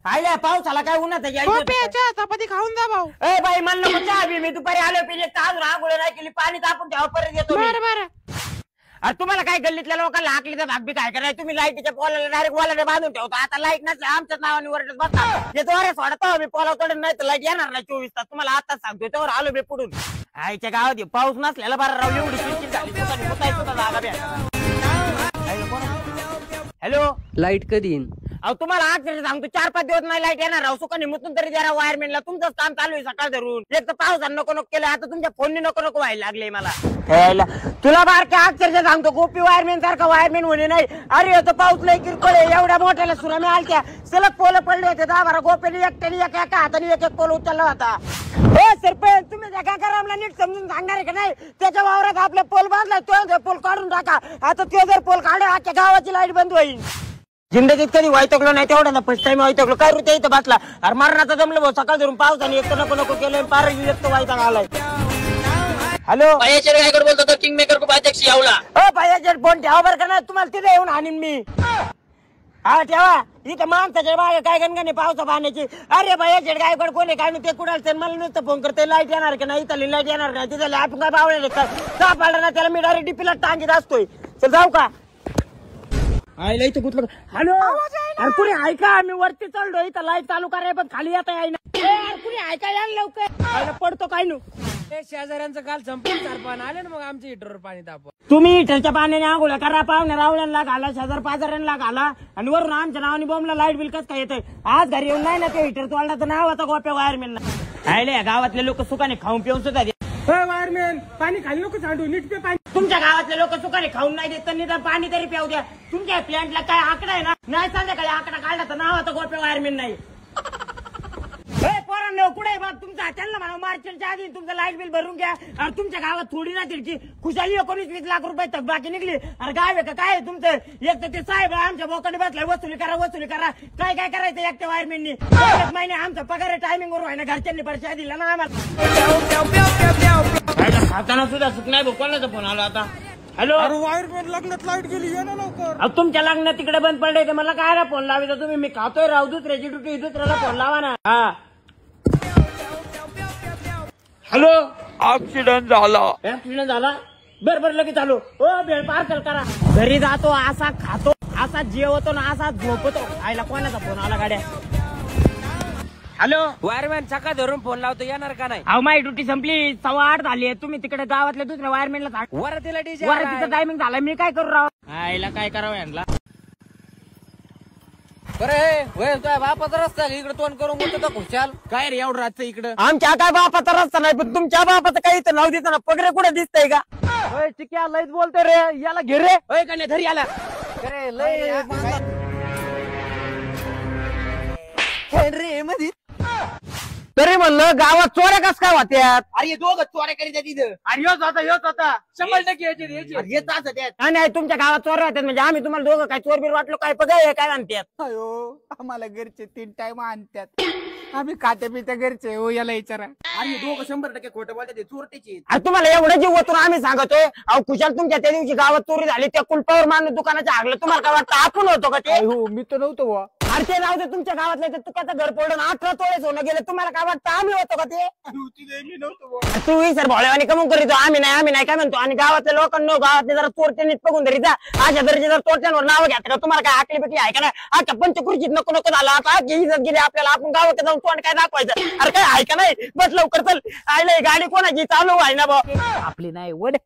आल्या पाऊस आला काय उन्हात चहा चपाती खाऊन जा भाऊ. ए बाई मन नको चहा बी मी दुपारी आलो पिले ताज रांगोळी नाही केली पाणी तापून ठेवा परत येतो बरं बरं. अरे तुम्हाला काय गल्लीतल्या लोकांना हाकली तर भाग बी काय करायचं तुम्ही लाईटीच्या पोलाला डायरेक्ट वॉलाने बांधून ठेवता आता लाईट नसल्या आमच्याच नावाने वरडत बसता येतो अरे सोडतो मी पोला तोडत नाही तर लाईट येणार नाही 24 तास तुम्हाला आताच सांगतोय त्यावर आलो बे पुढून आईच्या गावात पाऊस नसलेला बरं राव एवढी चिंचित झाली हॅलो लाईट कधी येईन? अहो तुम्हाला आज सांगतो 4-5 दिवस नाही लाईट येणार राव सुखाने मुतून तरी द्या वायरमॅनला तुमचंच काम चालू आहे सकाळ धरून एक तर पावसानं नको नको केलं आता तुमच्या फोनने नको नको व्हायला लागले मला तुला बारक्या अक्षरशः सांगतो गोपी वायरमॅन सारखा वायरमॅन होणे नाही अरे होतं पाऊस लय किरकोळ एवढ्या मोठ्याला सुरामी आलत्या सलग पोलं पडले होते 10-12 गोप्याने एकट्याने एका हाताने एक पोल उचलला होता. हो सरपंच तुम्ही त्या काकारामला नीट समजून सांगणार आहे का नाही त्याच्या वावरात आपला पोल बांधला तो पोल काढून टाका आता तो जर पोल काढला अख्ख्या गावाची लाईट बंद होईल. जिंदगीत कधी वाईटकलो नाही तेवढा ना फर्स्ट टाइम वाईटकलो काय ऋतू इथं बसला अरे मरणाचा जमलं भाऊ सकाळ धरून पावसाने एक तर नको नको केलं पार एक तर वाईट आलाय. हॅलो काय बोलतो किंग मेकर को अध्यक्ष यावला हो पाहिजे फोन ठेवा बरं का ना तुम्हाला तिथे येऊन आणीन मी हा ठेवा इथं माणसाच्या बागे काय गणगणे पावसा पाण्याची अरे भाई गायकड कोणी काय नाही ते कुणाल मला नुसतं फोन करते लाईट येणार का नाही इथं लाईट येणार नाही तिथे आपण काय बावळे पाडला ना त्याला मी डायरेक्ट डीपीला टांगीत असतोय चल जाऊ का आईला इथं गुतलं हॅलो अरे कुणी ऐका मी वरती चढलो इथं लाईट चालू कराय पण खाली येता येईना कुणी ऐकायला लवकर पडतो काय नु शेजाऱ्यांचं काल संपून सरपण आले ना मग आमच्या हिटरवर पाणी तापवा तुम्ही हिटरच्या पाण्याने आंघोळ्या करा पाहुण्या रावळ्यांना घाला शेजार पाजाऱ्यांना घाला आणि वरून आमच्या नावाने बॉम्बला लाईट बिल कसं काय येतंय आज घरी येऊन नाही ना ते हिटर तोडण्याचं नाव आता गोप्या वायरमॅनला आयले गावातले लोक सुखाने खाऊन पिऊन सुद्धा वायरमॅन पाणी खाली नको सांडू नीट पे पाणी तुमच्या गावातले लोक सुखाने खाऊन नाही देत तर निदान पाणी तरी प्याऊ द्या तुमच्या प्लॅन्टला काय आकडा आहे ना नाही संध्याकाळी आकडा काढला तर नाव आता गोप्या वायरमॅन नाही पोरांनो कुठे बघ तुमचा त्यांना म्हणा मार्चच्या आधी तुमचं लाईट बिल भरून घ्या आणि तुमच्या गावात थोडी ना तिरकी खुशाली 19-20 लाख रुपये थकबाकी निघली अरे गाव आहे का काय तुमचं एक तर ते साहेब आमच्या बोकाने बसलाय वसुली करा काय काय करायचं एकट्या वायरमॅननी महिने आमचा पगार टायमिंग वर व्हायना घरच्यांनी परिचय दिला ना आम्हाला खाताना सुद्धा सुख नाही कोणाचा फोन आला आता हॅलो वायरमॅन लग्नात लाईट गेली ये ना लवकर तुमच्या लग्नात तिकडे बंद पडले तर मला काय फोन लावायचा तुम्ही मी खातोय राव दुसऱ्याची ड्युटी दुसऱ्याला फोन लावा ना हा हॅलो ऍक्सिडेंट झाला बरं लगेच चालू हो भेळ पार्सल करा घरी जातो असा खातो असा जेवतो ना असा झोपतो आईला कोणाचा फोन आला गाड्या हॅलो वायरमॅन सकाळ धरून फोन लावतो येणार का नाही अहो माझी ड्युटी संपली 8:15 झाली तुम्ही तिकडे गावातल्या दुसऱ्या वायरमॅनला वरातीला डीजे वरातीचा टायमिंग झाला मी काय करू राव आईला काय करावं यांना बरं बापाचा रस्ता इकडे तोंड करून बोलतो खुशाल काय रे एवढं रातचं इकडं आमच्या काय बापाचा रस्ता नाही पण तुमच्या बापाचं काही इथं नाव दिसत ना पगडे कुठे दिसतंय का चिक्या लयच बोलतो रे याला घे रे का नाही धरी आला रे मध्ये तरी म्हणलं गावात चोऱ्या कस काय होत्यात अरे दोघं चोऱ्या करीत तिथं अरे योच होता 100% नाही तुमच्या गावात चोऱ्या होत्यात म्हणजे आम्ही तुम्हाला दोघं काय चोरबीर वाटलो काय पगाय काय म्हणतात अयो आम्हाला घरचे 3 टाइम आणतात आम्ही खात्या पित्या घरचे हो याला विचारा अरे दोघं 100% खोटं बोलतात ते चोरटेचे अरे तुम्हाला एवढं जीव ओतून आम्ही सांगतोय अहो खुशाल तुमच्या त्या दिवशी गावात चोरी झाली त्या कुलपावर माणूस दुकानाच्या हागलं तुम्हाला काय वाटतं आपण होतो का ते हो मी तर नव्हतो बुवा अरे ते जाऊ दे तुमच्या गावातलं ते तुकाचं घर पडून 18 तोळे सोनं गेलं तुम्हाला काय वाटतं आम्ही होतो का ते मी नव्हतो तू सर भोळेवानी कमून करीतो आम्ही नाही काय म्हणतो आणि गावातल्या लोकांना गावातले जरा चोरटे नीट बघून तरी जा अशा दर्जे जर चोरट्यांवर नाव घ्या तुम्हाला काय आकली बिकली आहे का नाही आता पंचकृषीत नको नको झाला आता इज्जत गेली आपल्याला आपण गावात जाऊन तोंड काय दाखवायचं अरे काय आहे का नाही बस लवकर चल आयलंय गाडी कोणाची चालू आहे ना भाऊ आपली नाही वड